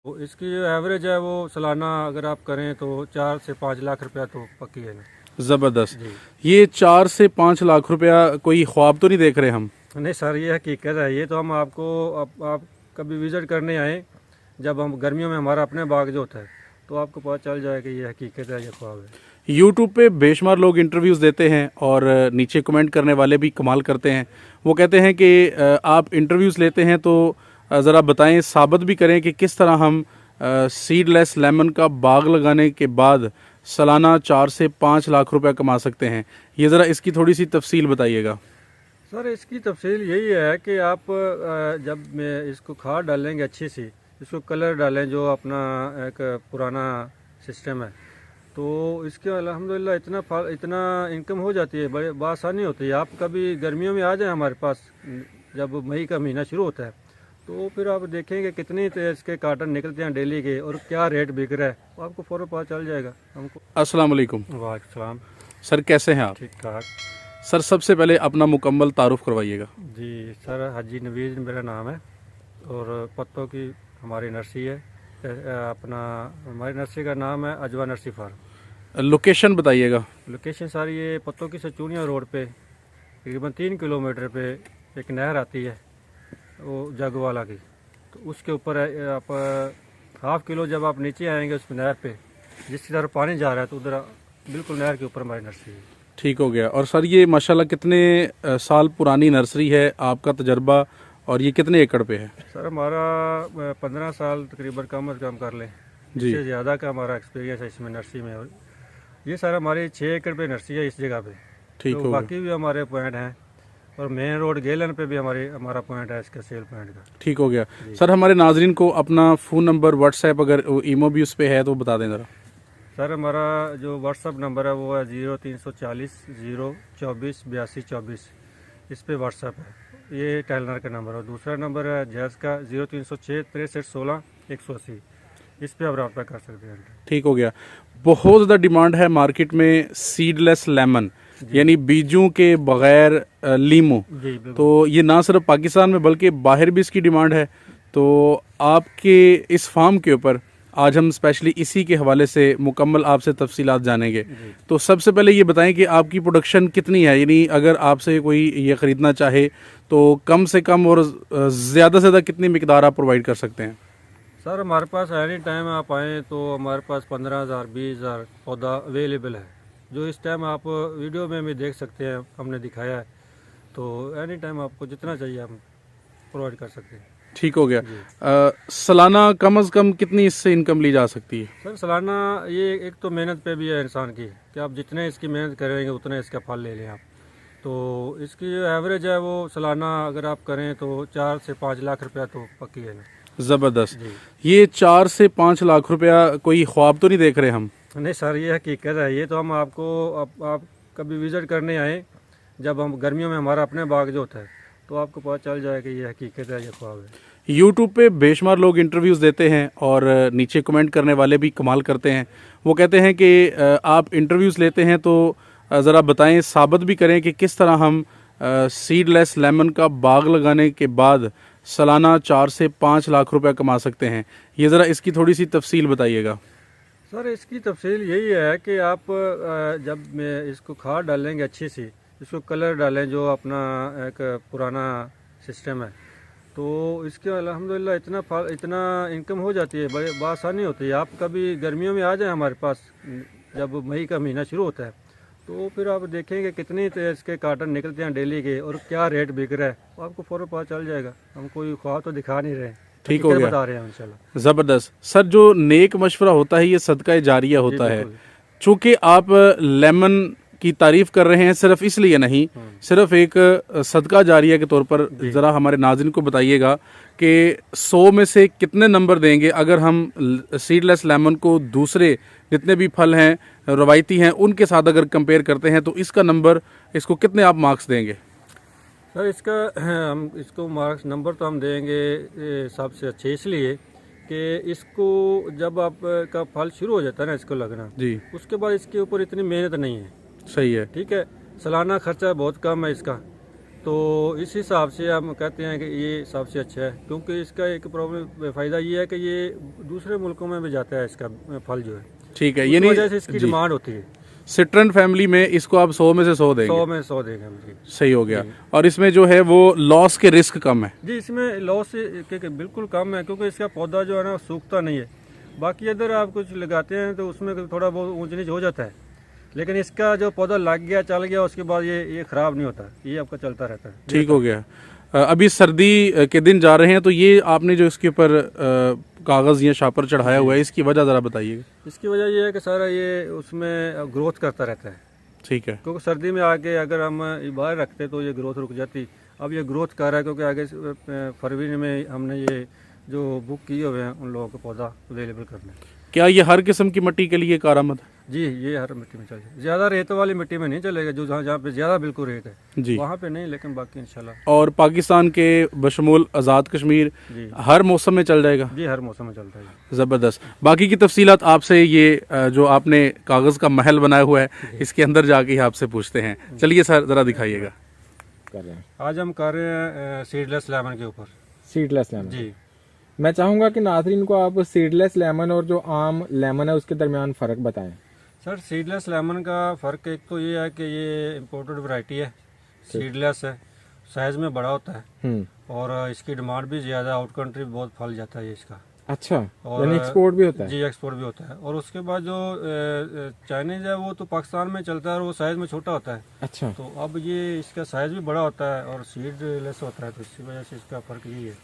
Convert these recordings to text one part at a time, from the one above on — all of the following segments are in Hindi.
तो इसकी जो एवरेज है वो सालाना अगर आप करें तो 4 से 5 लाख रुपया तो पक्की है ना। ज़बरदस्त। जी ये 4 से 5 लाख रुपया कोई ख्वाब तो नहीं देख रहे हम? नहीं सर, ये हकीकत है। ये तो हम आपको आप कभी विज़िट करने आए, जब हम गर्मियों में हमारा अपने बाग जो होता है, तो आपको पता चल जाए कि ये हकीकत है, ये ख्वाब है। यूट्यूब पे बेशुमार लोग इंटरव्यूज़ देते हैं और नीचे कमेंट करने वाले भी कमाल करते हैं। वो कहते हैं कि आप इंटरव्यूज़ लेते हैं तो ज़रा बताएं, साबित भी करें कि किस तरह हम सीडलेस लेमन का बाग लगाने के बाद सालाना 4 से 5 लाख रुपया कमा सकते हैं। ये ज़रा इसकी थोड़ी सी तफसील बताइएगा। सर इसकी तफसील यही है कि आप जब में इसको खाद डालेंगे अच्छी सी, इसको कलर डालें जो अपना एक पुराना सिस्टम है, तो इसके अल्हम्दुलिल्लाह इतना इनकम हो जाती है, बड़े बासानी होती है। आप कभी गर्मियों में आ जाएं हमारे पास, जब मई का महीना शुरू होता है, तो फिर आप देखेंगे कितने इसके कार्टन निकलते हैं डेली के और क्या रेट बिक रहा है, तो आपको फ़ौरन पता चल जाएगा हमको। अस्सलाम वालेकुम। वालेकुम सलाम। सर कैसे हैं आप? ठीक ठाक। सर सबसे पहले अपना मुकम्मल तारुफ करवाइएगा। जी सर, हाजी नवीज़ मेरा नाम है और पत्तों की हमारी नर्सरी है। अपना हमारी नर्सरी का नाम है अजवा नर्सरी फार्म। लोकेशन बताइएगा। लोकेशन सर ये पत्तों की सचूनिया रोड पे तकरीबन 3 किलोमीटर पे एक नहर आती है, वो जगवाला की, तो उसके ऊपर है। आप हाफ किलो जब आप नीचे आएंगे उस नहर पे, जिसकी तरफ पानी जा रहा है, तो उधर बिल्कुल नहर के ऊपर हमारी नर्सरी है। ठीक हो गया। और सर ये माशाल्लाह कितने साल पुरानी नर्सरी है, आपका तजर्बा, और ये कितने एकड़ पे है? सर हमारा 15 साल तकरीबन कम अज़ कम कर लें, जी इससे ज़्यादा का हमारा एक्सपीरियंस है इसमें नर्सरी में। ये सर हमारी 6 एकड़ पे नर्सरी है इस जगह पे। ठीक तो हो गया। बाकी भी हमारे पॉइंट हैं, और मेन रोड गेलन पे भी हमारा पॉइंट है इसका, सेल पॉइंट का। ठीक हो गया। सर हमारे नाजरीन को अपना फ़ोन नंबर, व्हाट्सएप, अगर ईमो भी उस पर है तो बता दें ज़रा। सर हमारा जो व्हाट्सअप नंबर है वो है 0340 024 82 24। इस पे व्हाट्सअप है, ये टेलनर का नंबर है। दूसरा नंबर है जैज़ का 0306 63 16 180। इस पे आप रब्ता कर सकते हैं। ठीक हो गया। बहुत ज़्यादा डिमांड है मार्केट में सीडलेस लेमन, यानी बीजों के बगैर लीमू। जी बिल्कुल। तो ये ना सिर्फ पाकिस्तान में बल्कि बाहर भी इसकी डिमांड है। तो आपके इस फार्म के ऊपर आज हम स्पेशली इसी के हवाले से मुकम्मल आपसे तफसीलात जानेंगे। तो सबसे पहले ये बताएं कि आपकी प्रोडक्शन कितनी है, यानी अगर आपसे कोई ये ख़रीदना चाहे तो कम से कम और ज़्यादा से ज़्यादा कितनी मिकदार आप प्रोवाइड कर सकते हैं? सर हमारे पास एनी टाइम आप आएँ तो हमारे पास 15,000 20,000 पौधा अवेलेबल है, जो इस टाइम आप वीडियो में भी देख सकते हैं, हमने दिखाया है। तो एनी टाइम आपको जितना चाहिए हम प्रोवाइड कर सकते हैं। ठीक हो गया। सालाना कम से कम कितनी इससे इनकम ली जा सकती है? सर सालाना ये एक तो मेहनत पे भी है इंसान की, कि आप जितने इसकी मेहनत करेंगे उतना इसका फल ले लें आप। तो इसकी जो एवरेज है वो सालाना अगर आप करें तो 4 से 5 लाख रुपया तो पक्की है ना। ज़बरदस्त। जी ये 4 से 5 लाख रुपया कोई ख्वाब तो नहीं देख रहे हम? नहीं सर, ये हकीकत है। ये तो हम आपको आप कभी विज़िट करने आए, जब हम गर्मियों में हमारा अपने बाग जो होता है, तो आपको पता चल जाए कि ये हकीकत है, ये ख्वाब है। यूट्यूब पे बेशुमार लोग इंटरव्यूज़ देते हैं और नीचे कमेंट करने वाले भी कमाल करते हैं। वो कहते हैं कि आप इंटरव्यूज़ लेते हैं तो ज़रा बताएं, साबित भी करें कि किस तरह हम सीडलेस लेमन का बाग लगाने के बाद सालाना 4 से 5 लाख रुपया कमा सकते हैं। ये ज़रा इसकी थोड़ी सी तफसील बताइएगा। सर इसकी तफसील यही है कि आप जब में इसको खाद डालेंगे अच्छी सी, इसको कलर डालें जो अपना एक पुराना सिस्टम है, तो इसके अल्हम्दुलिल्लाह इतना इनकम हो जाती है, बड़े बासानी होती है। आप कभी गर्मियों में आ जाएं हमारे पास, जब मई का महीना शुरू होता है, तो फिर आप देखेंगे कितने इसके कार्टन निकलते हैं डेली के और क्या रेट बिक रहा है, तो आपको फ़ौरन पता चल जाएगा। हम कोई ख्वाब तो दिखा नहीं रहे, ठीक हो हकीकत गया। बता रहे हैं इंशाल्लाह। ज़बरदस्त। सर जो नेक मशवरा होता है ये सदका जारिया होता है। बिल्कुल। चूँकि आप लेमन की तारीफ़ कर रहे हैं, सिर्फ इसलिए नहीं, सिर्फ एक सदका जारिया के तौर पर ज़रा हमारे नाज़रीन को बताइएगा कि 100 में से कितने नंबर देंगे अगर हम सीडलेस लेमन को दूसरे जितने भी फल हैं, रवायती हैं, उनके साथ अगर कंपेयर करते हैं तो इसका नंबर, इसको कितने आप मार्क्स देंगे? सर इसका हम इसको मार्क्स नंबर तो हम देंगे सबसे अच्छे, इसलिए कि इसको जब आप का फल शुरू हो जाता है ना इसको लगना, जी उसके बाद इसके ऊपर इतनी मेहनत नहीं है। सही है। ठीक है, सालाना खर्चा बहुत कम है इसका, तो इस हिसाब से हम कहते हैं कि ये सबसे अच्छा है, क्योंकि इसका एक प्रॉब्लम फ़ायदा ये है कि ये दूसरे मुल्कों में भी जाता है, इसका फल जो है। ठीक है, उस यानी वजह से इसकी जी, डिमांड होती है। सिट्रन फैमिली में इसको आप 100 में से 100 देंगे। 100 में 100 देंगे हम जी। सही हो गया। और इसमें जो है वो लॉस के रिस्क कम है। जी, इसमें लॉस के बिल्कुल कम है, क्योंकि इसका पौधा जो है ना सूखता नहीं है। बाकी अगर आप कुछ लगाते हैं तो उसमें थोड़ा बहुत ऊंच नीच हो जाता है, लेकिन इसका जो पौधा लग गया चल गया उसके बाद ये ख़राब नहीं होता, ये आपका चलता रहता है। ठीक हो गया। अभी सर्दी के दिन जा रहे हैं, तो ये आपने जो इसके ऊपर कागज़ या शापर चढ़ाया हुआ है, इसकी वजह ज़रा बताइएगा। इसकी वजह ये है कि सारा ये उसमें ग्रोथ करता रहता है। ठीक है। क्योंकि सर्दी में आके अगर हम बाहर रखते तो ये ग्रोथ रुक जाती। अब ये ग्रोथ कर रहा है, क्योंकि आगे फरवरी में हमने ये जो बुक किए हुए हैं उन लोगों को पौधा अवेलेबल करना है। क्या ये हर किस्म की मिट्टी के लिए कारआमद है? जी, ये हर मिट्टी में चलेगा। ज़्यादा रेत वाली मिट्टी में नहीं चलेगा, जो जहाँ पे ज़्यादा बिल्कुल रेत है जी, वहाँ पे नहीं, लेकिन बाकी इंशाल्लाह। और पाकिस्तान के बशमूल आज़ाद कश्मीर जी हर मौसम में चल जाएगा? जी, हर मौसम में चलता है। ज़बरदस्त। बाकी की तफसीलात आपसे ये जो आपने कागज़ का महल बनाया हुआ है, इसके अंदर जाके ही आपसे पूछते हैं। चलिए सर, ज़रा दिखाइएगा। कर रहे हैं आज हम कर रहे हैं सीडलेस लेमन के ऊपर। Seedless lemon. जी, मैं चाहूंगा कि नाज़रीन को आप सीडलेस लेमन और जो आम लेमन है उसके दरमियान फ़र्क बताएं। सर सीडलेस लेमन का फ़र्क एक तो ये है कि ये इम्पोर्टेड वैरायटी है, सीडलेस है, साइज़ में बड़ा होता है और इसकी डिमांड भी ज़्यादा, आउट कंट्री बहुत फल जाता है ये इसका। अच्छा, और यानी एक्सपोर्ट भी होता है? जी, एक्सपोर्ट भी होता है। और उसके बाद जो चाइनीज़ है वो तो पाकिस्तान में चलता है और वो साइज़ में छोटा होता है। अच्छा, तो अब ये इसका साइज़ भी बड़ा होता है और सीडलेस होता है, तो इसी वजह से इसका फ़र्क यही है।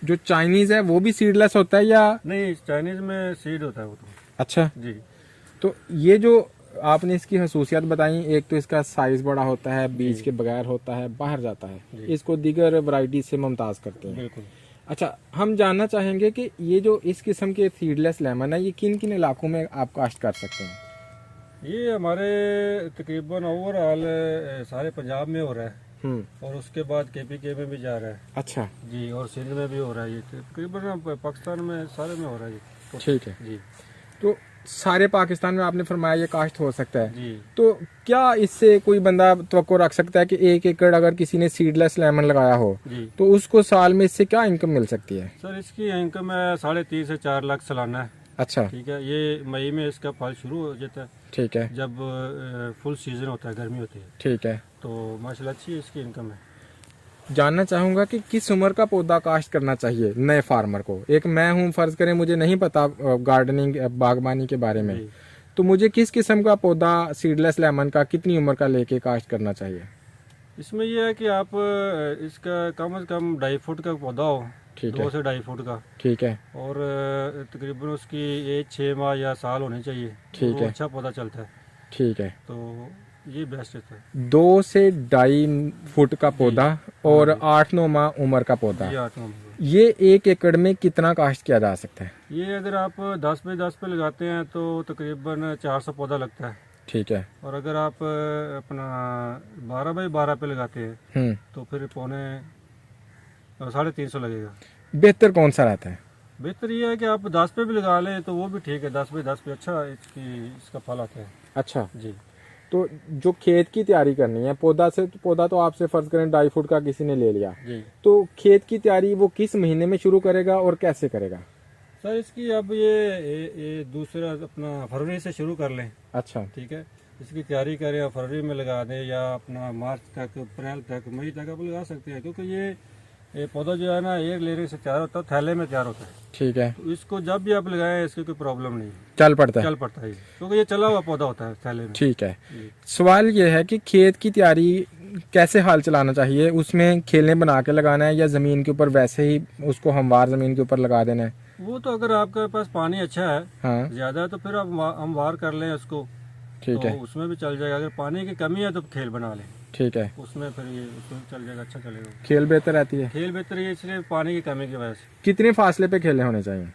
जो चाइनीज़ है वो भी सीडलेस होता है या? नहीं, चाइनीज़ में सीड होता है वो तो। अच्छा, जी तो ये जो आपने इसकी खसूसियात बताई, एक तो इसका साइज़ बड़ा होता है, बीज के बगैर होता है, बाहर जाता है, इसको दीगर वैरायटी से मुमताज़ करते हैं। बिल्कुल। अच्छा, हम जानना चाहेंगे कि ये जो इस किस्म के सीडलेस लेमन है ये किन किन इलाकों में आप काश्त कर सकते हैं? ये हमारे तकरीबन ओवरऑल सारे पंजाब में हो रहा है और उसके बाद KPK में भी जा रहा है। अच्छा जी, और सिंध में भी हो रहा है। ये तकरीबन पाकिस्तान में सारे में हो रहा है ये। ठीक है। जी तो सारे पाकिस्तान में आपने फरमाया ये काश्त हो सकता है, जी। तो क्या इससे कोई बंदा तवक्को रख सकता है कि 1 एकड़ अगर किसी ने सीडलेस लेमन लगाया हो जी, तो उसको साल में इससे क्या इनकम मिल सकती है? सर इसकी इनकम है 3.5 से 4 लाख सालाना है। अच्छा, ठीक है, ये मई में इसका फल शुरू हो जाता है, ठीक है, जब फुल सीजन होता है, गर्मी होती है, ठीक है। तो माशाल्लाह अच्छी इसकी इनकम है। जानना चाहूंगा कि किस उम्र का पौधा काश्त करना चाहिए नए फार्मर को? एक मैं हूं, फर्ज करें मुझे नहीं पता गार्डनिंग बागबानी के बारे में, जी। तो मुझे किस किस्म का पौधा सीडलेस लेमन का कितनी उम्र का लेके काश्त करना चाहिए? इसमें यह है कि आप इसका कम से कम 2.5 फुट का पौधा हो, ठीक 2 है, से 2.5 फुट का, ठीक है, और तकरीबन उसकी एज 6 माह या साल होनी चाहिए। ठीक वो है, अच्छा पौधा चलता है, ठीक है। तो ये बेस्ट रहता है। 2 से 2.5 फुट का पौधा और 8-9 माह उम्र का पौधा, ये 8 नंबर। ये 1 एकड़ में कितना काश्त किया जा सकता है? ये अगर आप 10 पे 10 पे लगाते हैं तो तकरीबन 400 पौधा लगता है, ठीक है। और अगर आप अपना 12 बाई 12 पे लगाते हैं तो फिर 350 लगेगा। बेहतर कौन सा रहता है? बेहतर ये है कि आप 10 पे भी लगा लें तो वो भी ठीक है, 10 बाई 10 पे अच्छा इसका फल आता है। अच्छा, जी तो जो खेत की तैयारी करनी है, पौधा तो आपसे फर्ज करें 2.5 फुट का किसी ने ले लिया, जी। तो खेत की तैयारी वो किस महीने में शुरू करेगा और कैसे करेगा? सर इसकी अब ये दूसरा अपना फरवरी से शुरू कर लें। अच्छा, ठीक है, इसकी तैयारी करें और फरवरी में लगा दें, या अपना मार्च तक, अप्रैल तक, मई तक आप लगा सकते हैं, क्योंकि ये पौधा जो है ना एक लेयर से तैयार होता है, थैले में तैयार होता है। ठीक है, तो इसको जब भी आप लगाएं इसकी कोई प्रॉब्लम नहीं है, चल पड़ता है। चल पड़ता है, क्योंकि ये चला हुआ पौधा होता है थैले में। ठीक है। जी। सवाल ये है कि खेत की तैयारी कैसे हाल चलाना चाहिए? उसमें खेलें बना के लगाना है या जमीन के ऊपर वैसे ही उसको हमवार जमीन के ऊपर लगा देना है? वो तो अगर आपके पास पानी अच्छा है, हाँ, ज्यादा है, तो फिर आप हमवार कर लें उसको, ठीक तो है, उसमें भी चल जाएगा। अगर पानी की कमी है तो खेल बना लें, ठीक है। उसमें फिर ये उसमें चल जाएगा, अच्छा चलेगा। खेल बेहतर रहती है? खेल बेहतर है इसलिए पानी की कमी की वजह से। कितने फासले पे खेले होने चाहिए?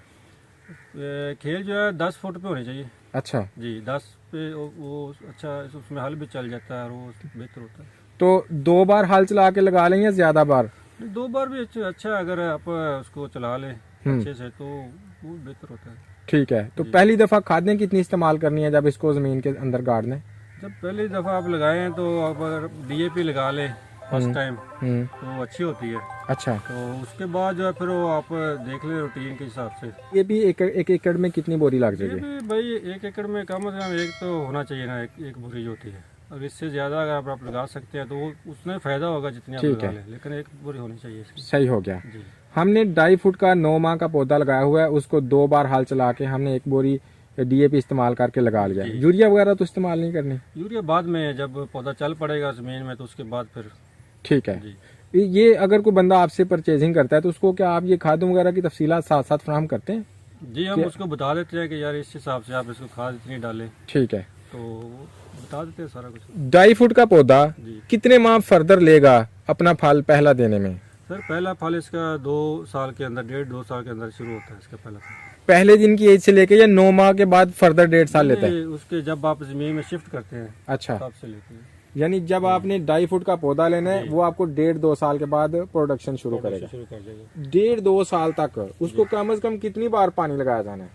खेल जो है 10 फुट पे होनी चाहिए। अच्छा, जी, 10 पे वो अच्छा, उसमें हल भी चल जाता है और वो बेहतर होता है। तो 2 बार हल चला के लगा लें या ज्यादा बार? 2 बार भी अच्छा है, अगर आप उसको चला लें अच्छे से तो वो बेहतर होता है। ठीक है। तो पहली दफा खादें कितनी इस्तेमाल करनी है जब इसको जमीन के अंदर गाड़ने? जब पहली दफ़ा आप लगाएं तो आप अगर DAP लगा लें फर्स्ट टाइम तो अच्छी होती है। अच्छा, तो उसके बाद जो है फिर वो आप देख ले रूटीन के हिसाब से। ये भी एक एकड़ में कितनी बोरी लग ये जाएगी? भी भाई 1 एकड़ में कम से कम एक तो होना चाहिए ना, एक बोरी जो होती है। अब इससे ज़्यादा अगर आप लगा सकते हैं तो वो उसमें फ़ायदा होगा जितनी आप ठीक लगा है। लें, लेकिन 1 बोरी होनी चाहिए इसकी। सही हो गया। जी हमने 2.5 फुट का 9 माह का पौधा लगाया हुआ है, उसको 2 बार हल चला के हमने 1 बोरी डीएपी इस्तेमाल करके लगा लिया। जी। यूरिया वगैरह तो इस्तेमाल नहीं करनी? यूरिया बाद में, जब पौधा चल पड़ेगा ज़मीन में तो उसके बाद फिर। ठीक है। जी ये अगर कोई बंदा आपसे परचेजिंग करता है तो उसको क्या आप ये खादों वगैरह की तफसीलात साथ साथ फराहम करते हैं? जी, हम उसको बता देते हैं कि यार इस हिसाब से आप इसको खाद इतनी डालें, ठीक है। तो बता देते हैं सारा कुछ। 2.5 फुट का पौधा जी कितने माह फर्दर लेगा अपना फल पहला देने में? सर, पहला फल इसका 2 साल के अंदर, 1.5-2 साल के अंदर शुरू होता है इसका पहला फल। पहले दिन की एज से लेके या 9 माह के बाद फर्दर 1.5 साल लेता है? ये उसके जब आप जमीन में शिफ्ट करते हैं अच्छा, तब से लेते हैं। यानी जब आपने 2.5 फुट का पौधा लेना है वो आपको 1.5-2 साल के बाद प्रोडक्शन शुरू करेगा। शुरू कर देगा 1.5-2 साल तक उसको कम से कम कितनी बार पानी लगाया जाना है?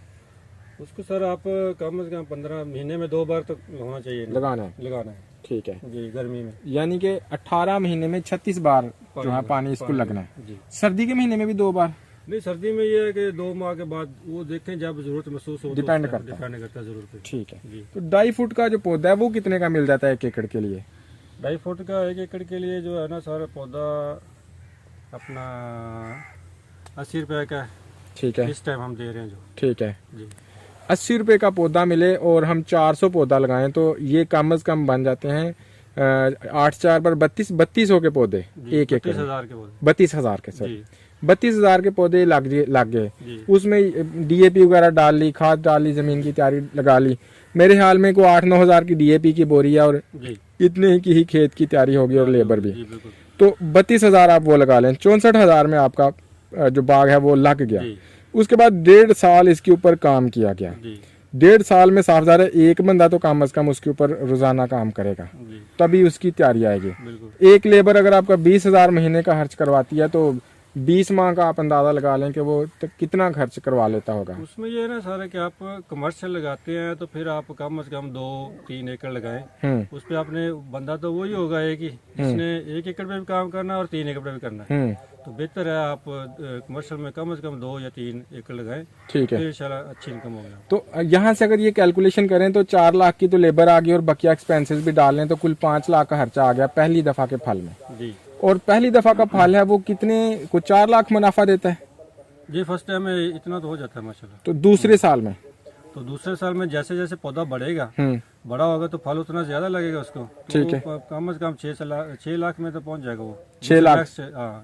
उसको सर आप कम से कम 15 महीने में 2 बार तक होना चाहिए लगाना है। लगाना है। ठीक है। जी, गर्मी में। यानी कि 18 महीने में 36 बार जो है पानी इसको लगना है। जी सर्दी के महीने में भी 2 बार? नहीं, सर्दी में ये है कि 2 माह के बाद वो देखें जब जरूरत महसूस हो तो डिपेंड उसका करता है। डिपेंड करता है जरूरत पे। ठीक है। जी, तो 2.5 फुट का जो पौधा है वो कितने का मिल जाता है 1 एकड़ के लिए? 2.5 फुट का 1 एकड़ के लिए जो है ना सारा पौधा अपना 80 रुपए का है। ठीक है। इस टाइम हम दे रहे हैं जो। ठीक है। जी 80 रुपए का पौधा मिले और हम 400 पौधा लगाएं तो ये कम से कम बन जाते हैं 8×4 पर 3200 के पौधे जी, 1 एकड़ में। 32,000 के बोल। 32,000 के सर, जी 32,000 के पौधे लग गए। जी उसमें डीएपी वगैरह डाल ली, खाद डाल ली, जमीन की तैयारी लगा ली। मेरे ख्याल में को 8-9 हज़ार की डीएपी की बोरी है और जी इतने की ही खेत की तैयारी होगी और लेबर भी। जी बिल्कुल। तो 32,000 आप वो लगा लें, 64,000 में आपका जो बाग है वो लग गया। जी उसके बाद 1.5 साल इसके ऊपर काम किया गया। जी 1.5 साल में साफ ज़ाहिर है एक बंदा तो कम से कम उसके ऊपर रोजाना काम करेगा, जी तभी उसकी तैयारी आएगी। बिल्कुल। एक लेबर अगर आपका 20,000 महीने का खर्च करवाती है तो 20 माह का आप अंदाजा लगा लें कि वो कितना खर्च करवा लेता होगा। उसमें ये है ना सारा कि आप कमर्शियल लगाते हैं तो फिर आप कम से कम 2-3 एकड़ लगाएं। उस पे आपने बंदा तो वही होगा एक ही जिसने 1 एकड़ पे भी काम करना है और 3 एकड़ पे भी करना है। तो बेहतर है आप कमर्शियल में कम से कम 2 या 3 एकड़ लगाएं। ठीक है। फिर इंशाल्लाह अच्छी इनकम होगी। तो यहाँ से अगर ये कैलकुलेशन करें तो 4 लाख की तो लेबर आ गई और बकिया एक्सपेंसेस भी डाल लें तो कुल 5 लाख का खर्चा आ गया पहली दफा के फल में। जी और पहली दफा का फल है वो कितने को 4 लाख मुनाफा देता है? जी फर्स्ट टाइम में इतना तो हो जाता है माशाल्लाह। तो दूसरे साल में? तो दूसरे साल में जैसे जैसे पौधा बढ़ेगा, बड़ा होगा तो फल उतना ज्यादा लगेगा उसको। तो ठीक है। कम से कम 6 लाख में तो पहुंच जाएगा वो। 6 लाख?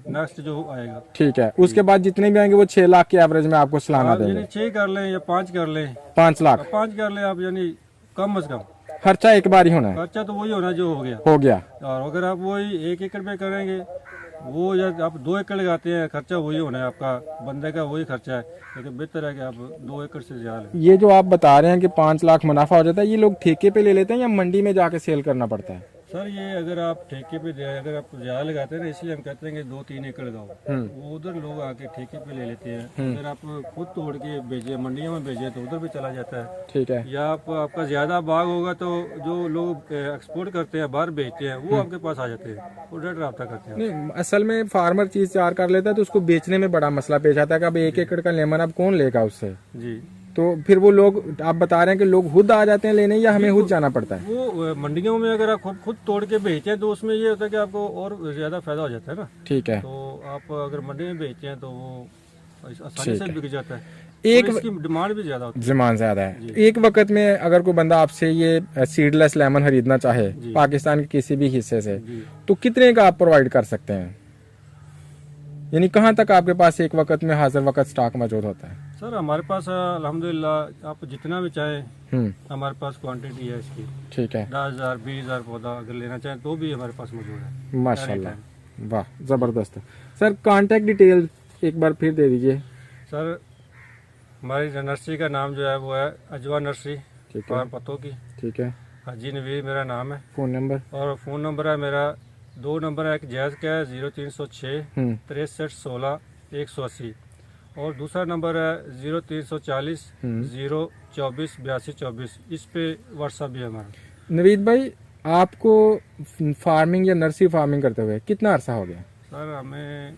नेक्स्ट जो आएगा। ठीक है। उसके बाद जितने भी आएंगे वो 6 लाख के एवरेज में आपको सालाना आप देंगे। यानी 6 कर लें या 5 कर लें। 5 लाख 5 कर लें आप, यानी कम से कम खर्चा एक बार ही होना है। खर्चा तो वही होना जो हो गया। हो गया। और अगर आप वही 1 एकड़ पे करेंगे, वो या आप 2 एकड़ लगाते हैं, खर्चा वही होना है आपका, बंदे का वही खर्चा है। लेकिन बेहतर है कि आप 2 एकड़ से ज्यादा लें। ये जो आप बता रहे हैं कि 5 लाख मुनाफा हो जाता है, ये लोग ठेके पे ले लेते हैं या मंडी में जाके सेल करना पड़ता है? सर ये अगर आप ठेके पे अगर आप ज्यादा लगाते हैं ना, इसलिए हम कहते हैं कि 2-3 एकड़ लगाओ। वो उधर लोग आके ठेके पे ले लेते हैं। अगर आप खुद तोड़ के भेजे मंडियों में भेजे तो उधर भी चला जाता है। ठीक है। या आपका ज्यादा बाग होगा तो जो लोग एक्सपोर्ट करते हैं, बाहर भेजते हैं, वो आपके पास आ जाते हैं, वो डायरेक्ट रब्ता करते हैं। नहीं, असल में फार्मर चीज तैयार कर लेता है तो उसको बेचने में बड़ा मसला पेश आता है कि अब 1 एकड़ का लेमन अब कौन लेगा उससे। जी तो फिर वो लोग आप बता रहे हैं कि लोग खुद आ जाते हैं लेने या हमें खुद जाना पड़ता है? वो मंडियों में अगर आप खुद तोड़ के बेचते हैं तो उसमें ये होता है कि आपको और ज्यादा फायदा हो जाता है ना। ठीक है। तो आप अगर मंडी में बेचते हैं तो वो आसानी से बिक जाता है। एक और इसकी डिमांड भी ज्यादा होती है। ज़मान ज्यादा है। एक वक्त में अगर कोई बंदा आपसे ये सीडलेस लेमन खरीदना चाहे पाकिस्तान के किसी भी हिस्से से, जी। तो कितने का आप प्रोवाइड कर सकते हैं? यानी कहाँ तक आपके पास एक वक्त में हाजिर वक्त स्टॉक मौजूद होता है? सर हमारे पास अल्हम्दुलिल्लाह आप जितना भी चाहें हमारे पास क्वांटिटी है इसकी। ठीक है। 10,000 20,000 पौधा अगर लेना चाहें तो भी हमारे पास मौजूद है। माशाल्लाह, वाह जबरदस्त। सर कांटेक्ट डिटेल एक बार फिर दे दीजिए। सर हमारी नर्सरी का नाम जो है वो है अजवा नर्सरी, ठीक है। पतों की। ठीक है। हाजी नवीर मेरा नाम है। Phone number? और फ़ोन नंबर है मेरा 2 नंबर है, एक जैज़ का है 0306 63 16 180 और दूसरा नंबर है 0340 024 82 24। इस पे व्हाट्सएप भी है हमारा। नवीद भाई आपको फार्मिंग या नर्सरी फार्मिंग करते हुए कितना अरसा हो गया? सर हमें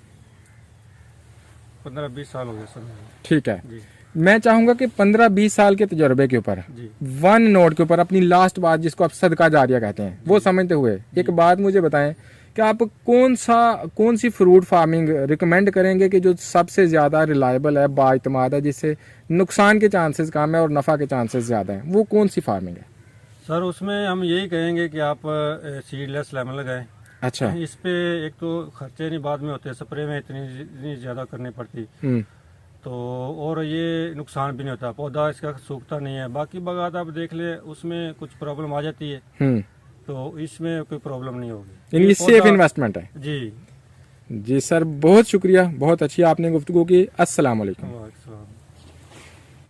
15-20 साल हो गए सर। ठीक है, जी मैं चाहूंगा कि 15-20 साल के तजुर्बे के ऊपर जी वन नोट के ऊपर अपनी लास्ट बात, जिसको आप सदका जारिया कहते हैं, वो समझते हुए एक बात मुझे बताएं कि आप कौन सी फ्रूट फार्मिंग रिकमेंड करेंगे कि जो सबसे ज़्यादा रिलायबल है, बाइतमाद है, जिससे नुकसान के चांसेस कम है और नफ़ा के चांसेस ज़्यादा हैं, वो कौन सी फार्मिंग है? सर उसमें हम यही कहेंगे कि आप सीडलेस लेमन लगाएं। अच्छा। इस पे एक तो खर्चे नहीं बाद में होते, स्प्रे में इतनी ज़्यादा करनी पड़ती, तो और ये नुकसान भी नहीं होता, पौधा इसका सूखता नहीं है। बाकी बागात आप देख ले उसमें कुछ प्रॉब्लम आ जाती है, तो इसमें कोई प्रॉब्लम नहीं होगी। ये सेफ इन्वेस्टमेंट है। जी जी सर, बहुत शुक्रिया, बहुत अच्छी आपने गुफ्तगू की। अस्सलाम वालेकुम। वालेकुम।